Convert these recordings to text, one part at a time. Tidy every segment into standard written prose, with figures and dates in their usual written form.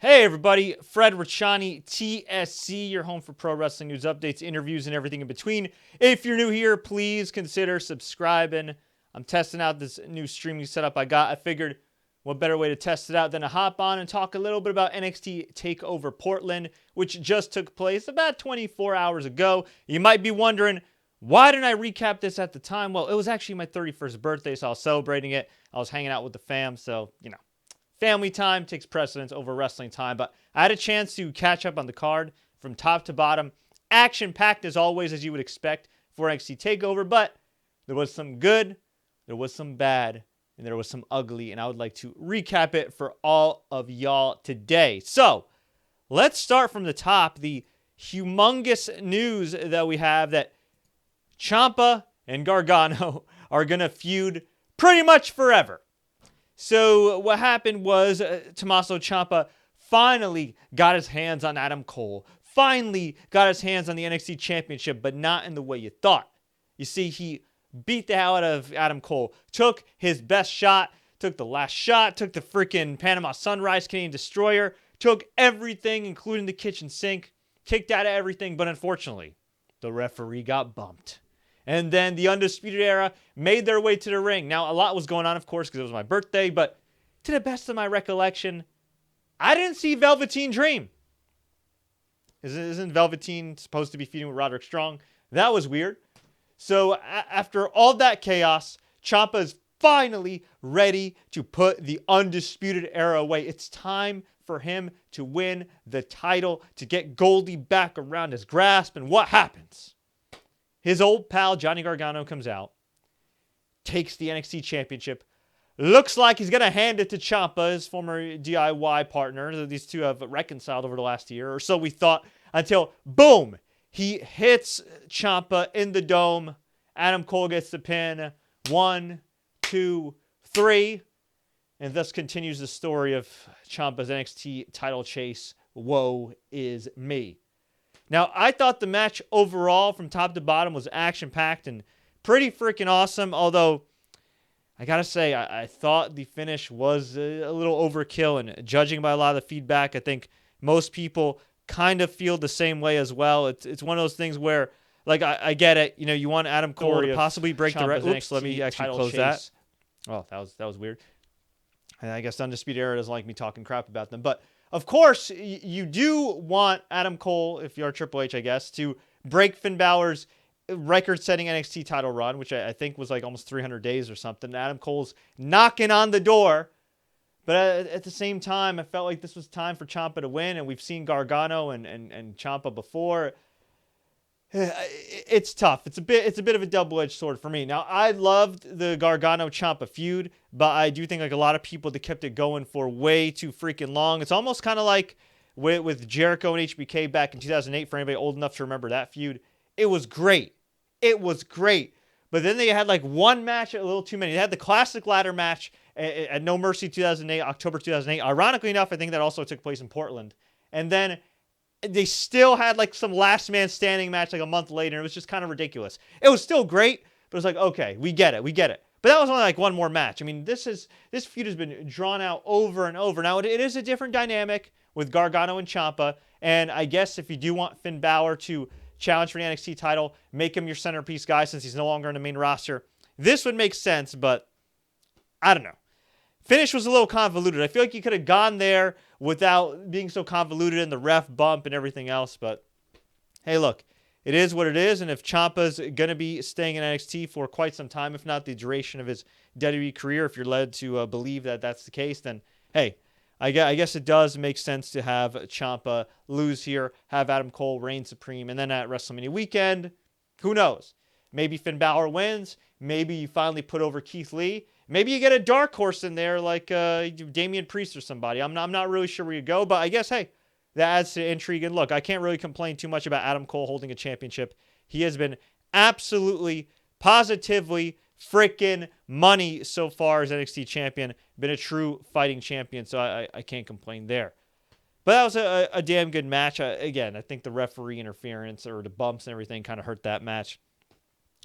Hey everybody, Fred Richani, TSC, your home for pro wrestling news, updates, interviews, and everything in between. If you're new here, please consider subscribing. I'm testing out this new streaming setup I got. I figured what better way to test it out than to hop on and talk a little bit about NXT TakeOver Portland, which just took place about 24 hours ago. You might be wondering, why didn't I recap this at the time? Well, it was actually my 31st birthday, so I was celebrating it. I was hanging out with the fam, so, family time takes precedence over wrestling time, but I had a chance to catch up on the card from top to bottom. Action-packed as always, as you would expect for NXT TakeOver, but there was some good, there was some bad, and there was some ugly, and I would like to recap it for all of y'all today. So, let's start from the top. The humongous news that we have that Ciampa and Gargano are going to feud pretty much forever. So what happened was Tommaso Ciampa finally got his hands on Adam Cole, finally got his hands on the NXT Championship, but not in the way you thought. You see, he beat the hell out of Adam Cole, took his best shot, took the last shot, took the freaking Panama Sunrise Canadian Destroyer, took everything, including the kitchen sink, kicked out of everything, but unfortunately, the referee got bumped. And then the Undisputed Era made their way to the ring. Now, a lot was going on, of course, because it was my birthday, but to the best of my recollection, I didn't see Velveteen Dream. Isn't Velveteen supposed to be feuding with Roderick Strong? That was weird. So, after all that chaos, Ciampa's finally ready to put the Undisputed Era away. It's time for him to win the title, to get Goldie back around his grasp, and what happens? His old pal, Johnny Gargano, comes out, takes the NXT Championship, looks like he's going to hand it to Ciampa, his former DIY partner. These two have reconciled over the last year, or so we thought, until, boom, he hits Ciampa in the dome. Adam Cole gets the pin. 1, 2, 3. And thus continues the story of Ciampa's NXT title chase. Woe is me. Now, I thought the match overall from top to bottom was action-packed and pretty freaking awesome, although I gotta say, I thought the finish was a little overkill, and judging by a lot of the feedback, I think most people kind of feel the same way as well. It's one of those things where, like, I get it. You want Adam Cole to possibly break the record. Oops, let me actually close that. Oh, that was weird. And I guess Undisputed Era doesn't like me talking crap about them, but of course, you do want Adam Cole, if you're Triple H, I guess, to break Finn Balor's record-setting NXT title run, which I think was like almost 300 days or something. Adam Cole's knocking on the door. But at the same time, I felt like this was time for Ciampa to win, and we've seen Gargano and Ciampa before. It's tough. It's a bit of a double-edged sword for me. Now, I loved the Gargano-Ciampa feud, but I do think like a lot of people that kept it going for way too freaking long. It's almost kind of like with Jericho and HBK back in 2008, for anybody old enough to remember that feud. It was great. It was great. But then they had like one match, a little too many. They had the classic ladder match at No Mercy 2008, October 2008. Ironically enough, I think that also took place in Portland. And then they still had like some last man standing match like a month later. It was just kind of ridiculous. It was still great, but it was like, okay, we get it. But that was only like one more match. I mean, this feud has been drawn out over and over. Now, it is a different dynamic with Gargano and Ciampa. And I guess if you do want Finn Balor to challenge for the NXT title, make him your centerpiece guy since he's no longer in the main roster, this would make sense, but I don't know. Finish was a little convoluted. I feel like you could have gone there without being so convoluted and the ref bump and everything else. But hey, look, it is what it is. And if Ciampa's going to be staying in NXT for quite some time, if not the duration of his WWE career, if you're led to believe that that's the case, then hey, I guess it does make sense to have Ciampa lose here, have Adam Cole reign supreme, and then at WrestleMania weekend, who knows? Maybe Finn Balor wins. Maybe you finally put over Keith Lee. Maybe you get a dark horse in there like Damian Priest or somebody. I'm not really sure where you go, but I guess, hey, that adds to intrigue. And look, I can't really complain too much about Adam Cole holding a championship. He has been absolutely, positively freaking money so far as NXT champion. Been a true fighting champion, so I can't complain there. But that was a damn good match. Again, I think the referee interference or the bumps and everything kind of hurt that match.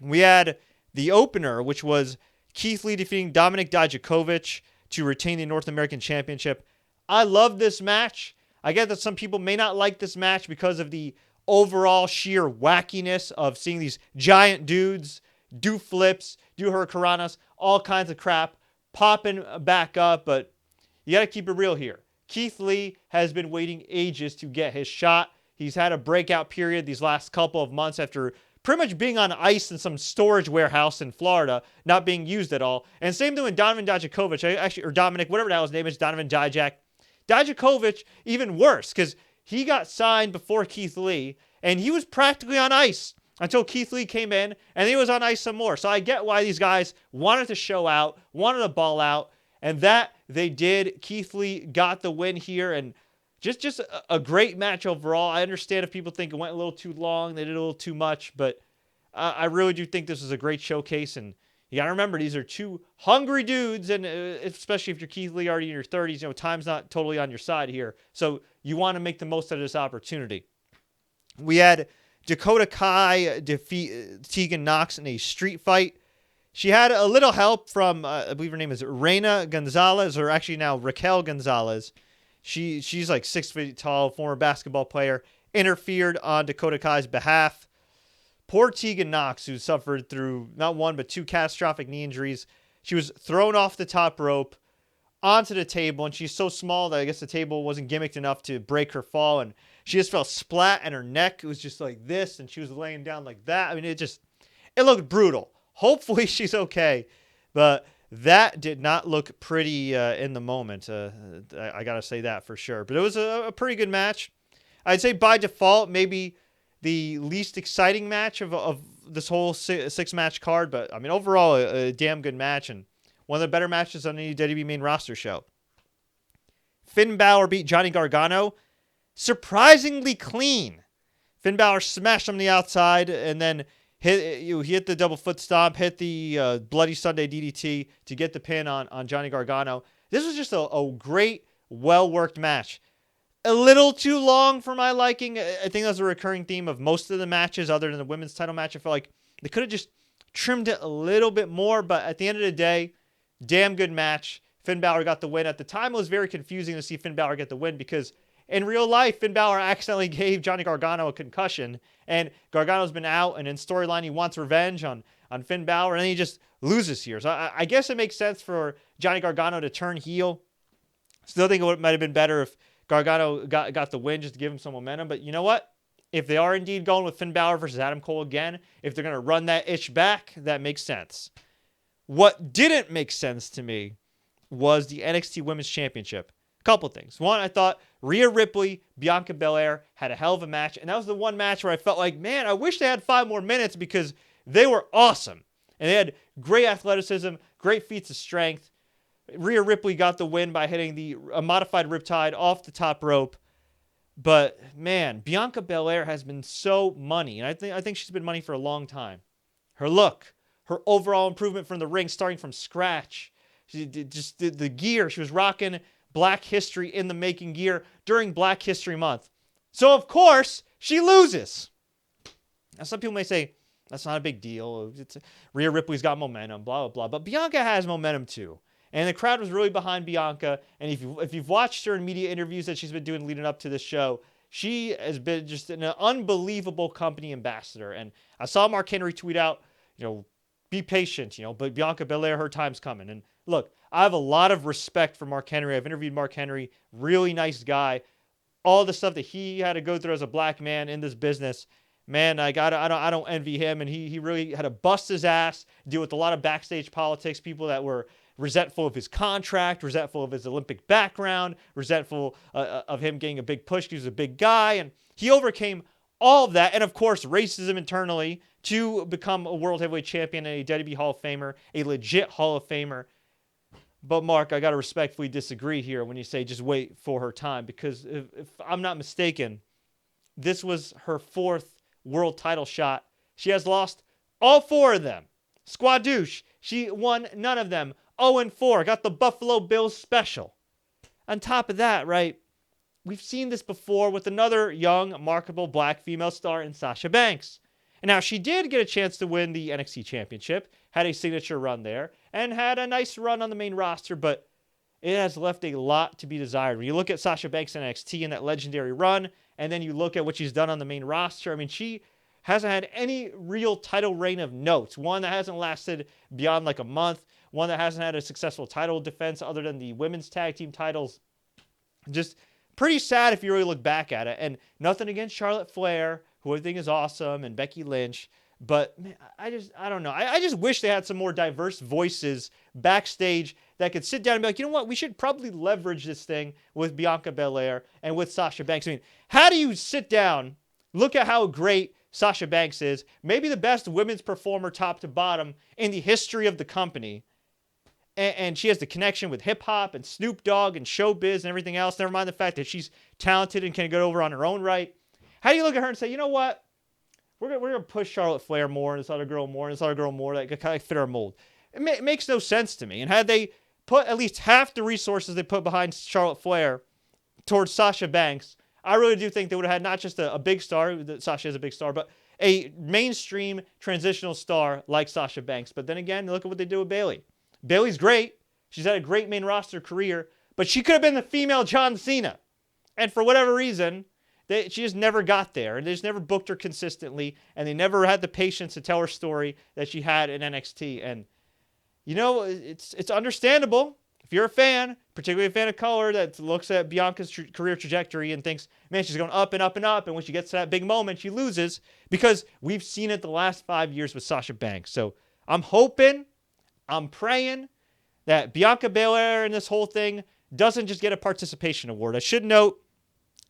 We had the opener, which was Keith Lee defeating Dominik Dijakovic to retain the North American Championship. I love this match. I get that some people may not like this match because of the overall sheer wackiness of seeing these giant dudes do flips, do hurricanranas, all kinds of crap, popping back up, but you got to keep it real here. Keith Lee has been waiting ages to get his shot. He's had a breakout period these last couple of months after pretty much being on ice in some storage warehouse in Florida, not being used at all. And same thing with Donovan Dijakovic, or Dominik, whatever the hell his name is, Donovan Dijak. Dijakovic, even worse, because he got signed before Keith Lee, and he was practically on ice until Keith Lee came in, and he was on ice some more. So I get why these guys wanted to show out, wanted to ball out, and that they did. Keith Lee got the win here, and just a great match overall. I understand if people think it went a little too long, they did a little too much, but I really do think this was a great showcase, and you got to remember, these are two hungry dudes, and especially if you're Keith Lee already in your 30s, time's not totally on your side here, so you want to make the most out of this opportunity. We had Dakota Kai defeat Tegan Nox in a street fight. She had a little help from, I believe her name is Raquel Gonzalez, or actually now Raquel Gonzalez. She's like 6 feet tall, former basketball player, interfered on Dakota Kai's behalf. Poor Tegan Nox, who suffered through not one but 2 catastrophic knee injuries. She was thrown off the top rope onto the table, and she's so small that I guess the table wasn't gimmicked enough to break her fall, and she just fell splat, and her neck was just like this, and she was laying down like that. I mean, it looked brutal. Hopefully she's okay, but that did not look pretty in the moment. I got to say that for sure. But it was a pretty good match. I'd say by default, maybe the least exciting match of this whole 6-match card. But, I mean, overall, a damn good match and one of the better matches on any WWE main roster show. Finn Balor beat Johnny Gargano surprisingly clean. Finn Balor smashed him on the outside and then he hit the double foot stomp, hit the Bloody Sunday DDT to get the pin on Johnny Gargano. This was just a great, well-worked match. A little too long for my liking. I think that's a recurring theme of most of the matches other than the women's title match. I feel like they could have just trimmed it a little bit more, but at the end of the day, damn good match. Finn Balor got the win. At the time, it was very confusing to see Finn Balor get the win because in real life, Finn Balor accidentally gave Johnny Gargano a concussion, and Gargano's been out, and in storyline, he wants revenge on Finn Balor, and then he just loses here. So I guess it makes sense for Johnny Gargano to turn heel. Still think it might have been better if Gargano got the win just to give him some momentum, but you know what? If they are indeed going with Finn Balor versus Adam Cole again, if they're going to run that itch back, that makes sense. What didn't make sense to me was the NXT Women's Championship. Couple things. One, I thought Rhea Ripley, Bianca Belair had a hell of a match, and that was the one match where I felt like, man, I wish they had 5 more minutes because they were awesome. And they had great athleticism, great feats of strength. Rhea Ripley got the win by hitting a modified Riptide off the top rope. But, man, Bianca Belair has been so money, and I think she's been money for a long time. Her look, her overall improvement from the ring, starting from scratch. She did just the gear. She was rocking Black History in the Making gear during Black History Month. So, of course, she loses. Now, some people may say, that's not a big deal. Rhea Ripley's got momentum, blah, blah, blah. But Bianca has momentum, too. And the crowd was really behind Bianca. And if you've watched her in media interviews that she's been doing leading up to this show, she has been just an unbelievable company ambassador. And I saw Mark Henry tweet out, be patient, but Bianca Belair, her time's coming. And look, I have a lot of respect for Mark Henry. I've interviewed Mark Henry, really nice guy. All the stuff that he had to go through as a black man in this business, man, I don't envy him. And he really had to bust his ass, deal with a lot of backstage politics, people that were resentful of his contract, resentful of his Olympic background, resentful of him getting a big push. He was a big guy, and he overcame all of that. And of course, racism internally to become a World Heavyweight Champion and a WWE Hall of Famer, a legit Hall of Famer. But Mark, I got to respectfully disagree here when you say just wait for her time, because if I'm not mistaken, this was her 4th world title shot. She has lost all 4 of them. Squadouche, she won none of them. 0-4, got the Buffalo Bills special. On top of that, right, we've seen this before with another young, marketable black female star in Sasha Banks. And now she did get a chance to win the NXT Championship, had a signature run there, and had a nice run on the main roster, but it has left a lot to be desired. When you look at Sasha Banks in NXT in that legendary run, and then you look at what she's done on the main roster, I mean, she hasn't had any real title reign of note. One that hasn't lasted beyond like a month. One that hasn't had a successful title defense other than the women's tag team titles. Just pretty sad if you really look back at it. And nothing against Charlotte Flair, who I think is awesome, and Becky Lynch. But man, I don't know. I just wish they had some more diverse voices backstage that could sit down and be like, you know what? We should probably leverage this thing with Bianca Belair and with Sasha Banks. I mean, how do you sit down, look at how great Sasha Banks is, maybe the best women's performer top to bottom in the history of the company, and she has the connection with hip-hop and Snoop Dogg and showbiz and everything else, never mind the fact that she's talented and can get over on her own right. How do you look at her and say, you know what? We're gonna push Charlotte Flair more and this other girl more and this other girl more that could kind of fit our mold? It makes no sense to me. And had they put at least half the resources they put behind Charlotte Flair towards Sasha Banks, I really do think they would have had not just a big star, Sasha is a big star, but a mainstream transitional star like Sasha Banks. But then again, look at what they do with Bayley. Bayley's great. She's had a great main roster career, but she could have been the female John Cena. And for whatever reason, she just never got there, and they just never booked her consistently, and they never had the patience to tell her story that she had in NXT. And, you know, it's understandable. If you're a fan, particularly a fan of color, that looks at Bianca's career trajectory and thinks, man, she's going up and up and up, and when she gets to that big moment, she loses, because we've seen it the last 5 years with Sasha Banks. So I'm hoping, I'm praying that Bianca Belair in this whole thing doesn't just get a participation award. I should note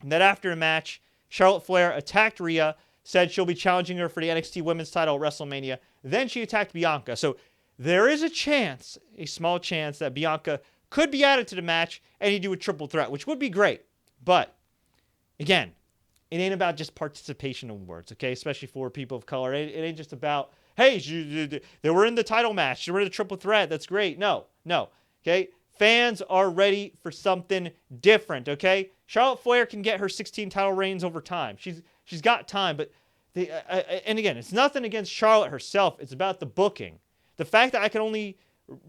that after the match, Charlotte Flair attacked Rhea, said she'll be challenging her for the NXT Women's title at WrestleMania. Then she attacked Bianca. So there is a chance, a small chance, that Bianca could be added to the match and you do a triple threat, which would be great. But, again, it ain't about just participation awards, okay? Especially for people of color. It ain't just about, hey, they were in the title match. They were in the triple threat. That's great. No, okay? Fans are ready for something different, okay? Charlotte Flair can get her 16 title reigns over time. She's got time, but and again, it's nothing against Charlotte herself. It's about the booking. The fact that I can only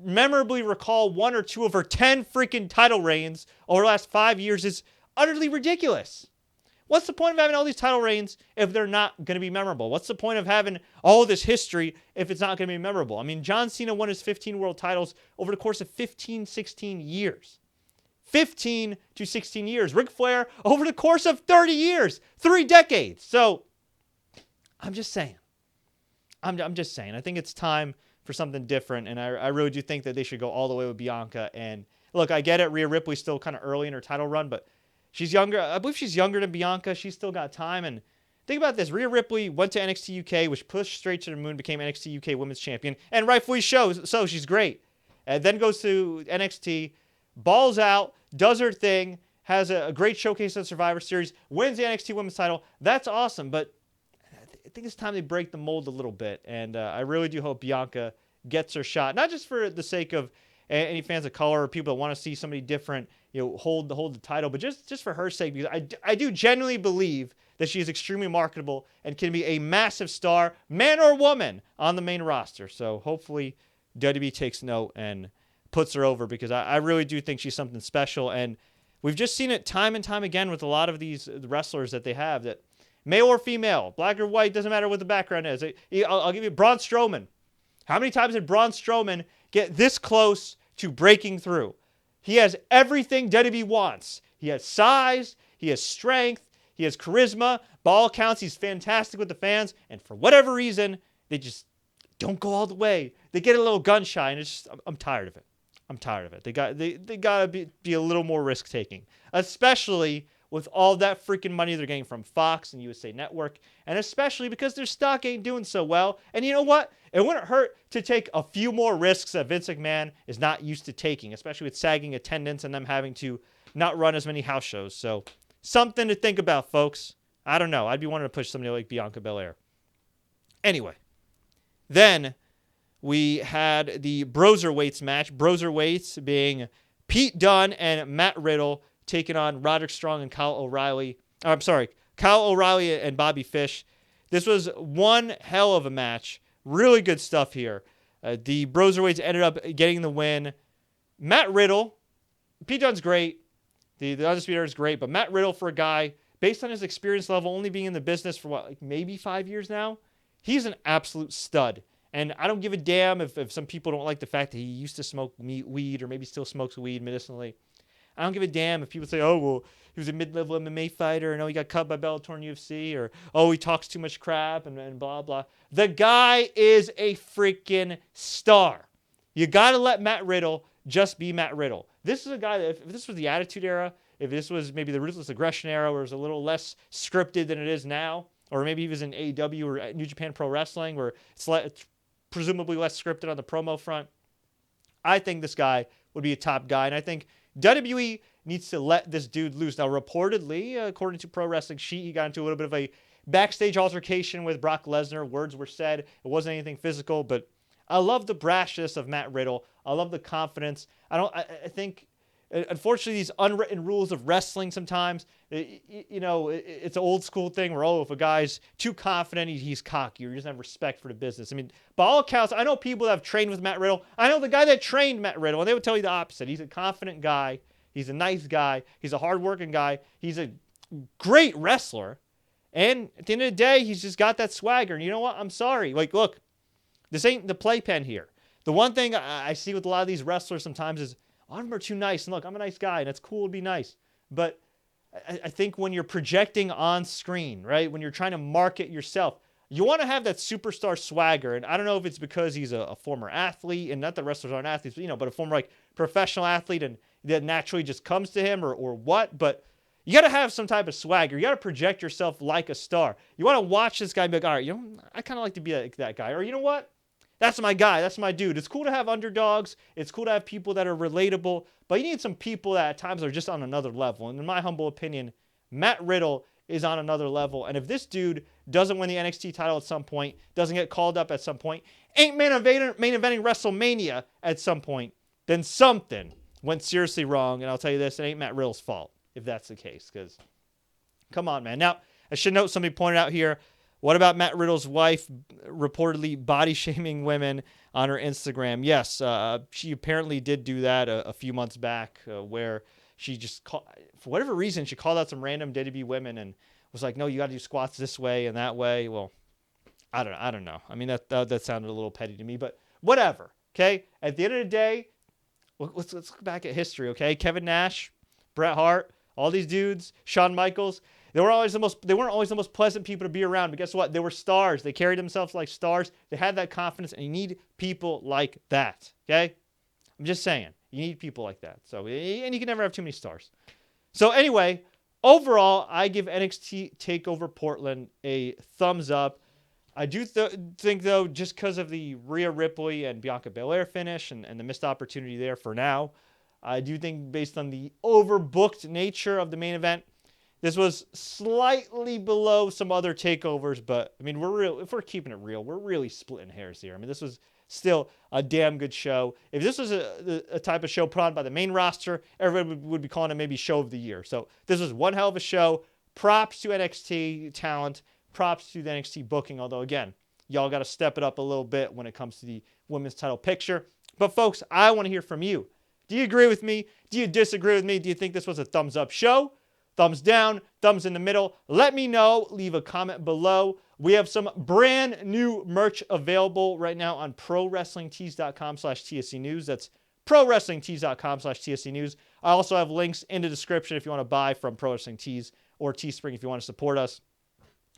memorably recall 1 or 2 of her 10 freaking title reigns over the last 5 years is utterly ridiculous. What's the point of having all these title reigns if they're not going to be memorable? What's the point of having all this history if it's not going to be memorable? I mean, John Cena won his 15 world titles over the course of 16 years. 15 to 16 years. Ric Flair over the course of 30 years. 3 decades. So, I'm just saying. I'm just saying. I think it's time for something different, and I really do think that they should go all the way with Bianca. And look, I get it. Rhea Ripley's still kind of early in her title run, but she's younger. I believe she's younger than Bianca. She's still got time. And think about this. Rhea Ripley went to NXT UK, which pushed straight to the moon, became NXT UK Women's Champion, and rightfully so. She's great. And then goes to NXT, balls out, does her thing, has a great showcase at Survivor Series, wins the NXT Women's title. That's awesome. But I think it's time they break the mold a little bit. And I really do hope Bianca gets her shot, not just for the sake of any fans of color or people that want to see somebody different, hold the title, but just for her sake, because I do genuinely believe that she is extremely marketable and can be a massive star, man or woman, on the main roster. So hopefully WWE takes note and puts her over, because I really do think she's something special. And we've just seen it time and time again with a lot of these wrestlers that they have, that male or female, black or white, doesn't matter what the background is. I'll give you Braun Strowman. How many times did Braun Strowman get this close to breaking through? He has everything WWE wants. He has size, he has strength, he has charisma. By all accounts, he's fantastic with the fans. And for whatever reason, they just don't go all the way. They get a little gun shy, and it's just, I'm tired of it. I'm tired of it. They gotta be a little more risk taking, especially with all that freaking money they're getting from Fox and USA Network, and especially because their stock ain't doing so well. And you know what? It wouldn't hurt to take a few more risks that Vince McMahon is not used to taking, especially with sagging attendance and them having to not run as many house shows. So, something to think about, folks. I don't know. I'd be wanting to push somebody like Bianca Belair. Anyway, then we had the BroserWeights match. BroserWeights being Pete Dunne and Matt Riddle taking on Roderick Strong and Kyle O'Reilly. Kyle O'Reilly and Bobby Fish. This was one hell of a match. Really good stuff here. The BroserWeights ended up getting the win. Matt Riddle, Pete Dunne's great. The Undisputed Era is great. But Matt Riddle, for a guy, based on his experience level, only being in the business for maybe 5 years now, he's an absolute stud. And I don't give a damn if some people don't like the fact that he used to smoke weed or maybe still smokes weed medicinally. I don't give a damn if people say, oh, well, he was a mid-level MMA fighter, and oh, he got cut by Bellator and UFC, or oh, he talks too much crap, and blah, blah. The guy is a freaking star. You got to let Matt Riddle just be Matt Riddle. This is a guy that, if this was the Attitude Era, if this was maybe the Ruthless Aggression Era, where it was a little less scripted than it is now, or maybe he was in AEW or New Japan Pro Wrestling, where it's presumably less scripted on the promo front, I think this guy would be a top guy, and I think WWE needs to let this dude loose. Now, reportedly, according to Pro Wrestling Sheet, he got into a little bit of a backstage altercation with Brock Lesnar. Words were said. It wasn't anything physical, but I love the brashness of Matt Riddle. I love the confidence. I think, unfortunately, these unwritten rules of wrestling sometimes, it's an old school thing where, if a guy's too confident, he's cocky, or he doesn't have respect for the business. I mean, by all accounts, I know people that have trained with Matt Riddle. I know the guy that trained Matt Riddle, and they would tell you the opposite. He's a confident guy. He's a nice guy. He's a hardworking guy. He's a great wrestler. And at the end of the day, he's just got that swagger. And you know what? I'm sorry. Look, this ain't the playpen here. The one thing I see with a lot of these wrestlers sometimes is, I'm too nice. And look, I'm a nice guy, and it's cool to be nice. But I think when you're projecting on screen, right, when you're trying to market yourself, you want to have that superstar swagger. And I don't know if it's because he's a former athlete, and not that wrestlers aren't athletes, but a former professional athlete, and that naturally just comes to him, or what. But you got to have some type of swagger. You got to project yourself like a star. You want to watch this guy and be like, all right, I kind of like to be like that guy. Or you know what? That's my guy. That's my dude. It's cool to have underdogs. It's cool to have people that are relatable. But you need some people that at times are just on another level. And in my humble opinion, Matt Riddle is on another level. And if this dude doesn't win the NXT title at some point, doesn't get called up at some point, ain't main eventing WrestleMania at some point, then something went seriously wrong. And I'll tell you this, it ain't Matt Riddle's fault if that's the case. Because, come on, man. Now, I should note, somebody pointed out here, what about Matt Riddle's wife reportedly body-shaming women on her Instagram? Yes, she apparently did do that a few months back, where she just, for whatever reason, she called out some random WWE women and was like, no, you got to do squats this way and that way. Well, I don't know. I mean, that sounded a little petty to me, but whatever, okay? At the end of the day, let's look back at history, okay? Kevin Nash, Bret Hart, all these dudes, Shawn Michaels, they weren't always the most pleasant people to be around, but guess what? They were stars. They carried themselves like stars. They had that confidence, and you need people like that, okay? I'm just saying. You need people like that. So, and you can never have too many stars. So anyway, overall, I give NXT TakeOver Portland a thumbs up. I do think, though, just because of the Rhea Ripley and Bianca Belair finish and the missed opportunity there for now, I do think based on the overbooked nature of the main event, this was slightly below some other takeovers, but I mean, if we're keeping it real, we're really splitting hairs here. I mean, this was still a damn good show. If this was a type of show put on by the main roster, everybody would be calling it maybe show of the year. So this was one hell of a show. Props to NXT talent. Props to the NXT booking. Although, again, y'all got to step it up a little bit when it comes to the women's title picture. But, folks, I want to hear from you. Do you agree with me? Do you disagree with me? Do you think this was a thumbs up show? Thumbs down, thumbs in the middle. Let me know. Leave a comment below. We have some brand new merch available right now on ProWrestlingTees.com/TSC News. That's ProWrestlingTees.com/TSC News. I also have links in the description if you want to buy from Pro Wrestling Tees or Teespring if you want to support us.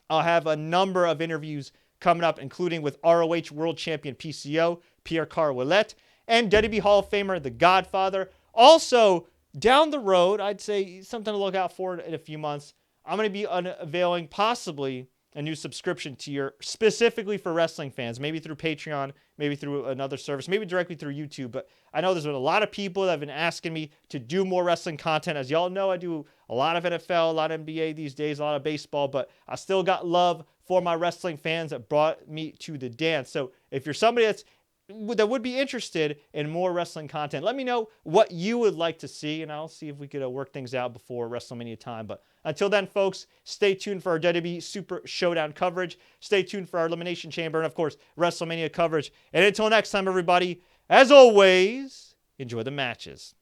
I'll have a number of interviews coming up, including with ROH World Champion PCO, Pierre Carwillet, and WWE Hall of Famer, The Godfather. Also, down the road, I'd say something to look out for in a few months, I'm going to be unveiling possibly a new subscription tier specifically for wrestling fans, maybe through Patreon, maybe through another service, maybe directly through YouTube. But I know there's been a lot of people that have been asking me to do more wrestling content. As y'all know, I do a lot of NFL, a lot of NBA these days, a lot of baseball, but I still got love for my wrestling fans that brought me to the dance. So if you're somebody that would be interested in more wrestling content, let me know what you would like to see, and I'll see if we could work things out before WrestleMania time. But until then, folks, stay tuned for our WWE Super Showdown coverage. Stay tuned for our Elimination Chamber and, of course, WrestleMania coverage. And until next time, everybody, as always, enjoy the matches.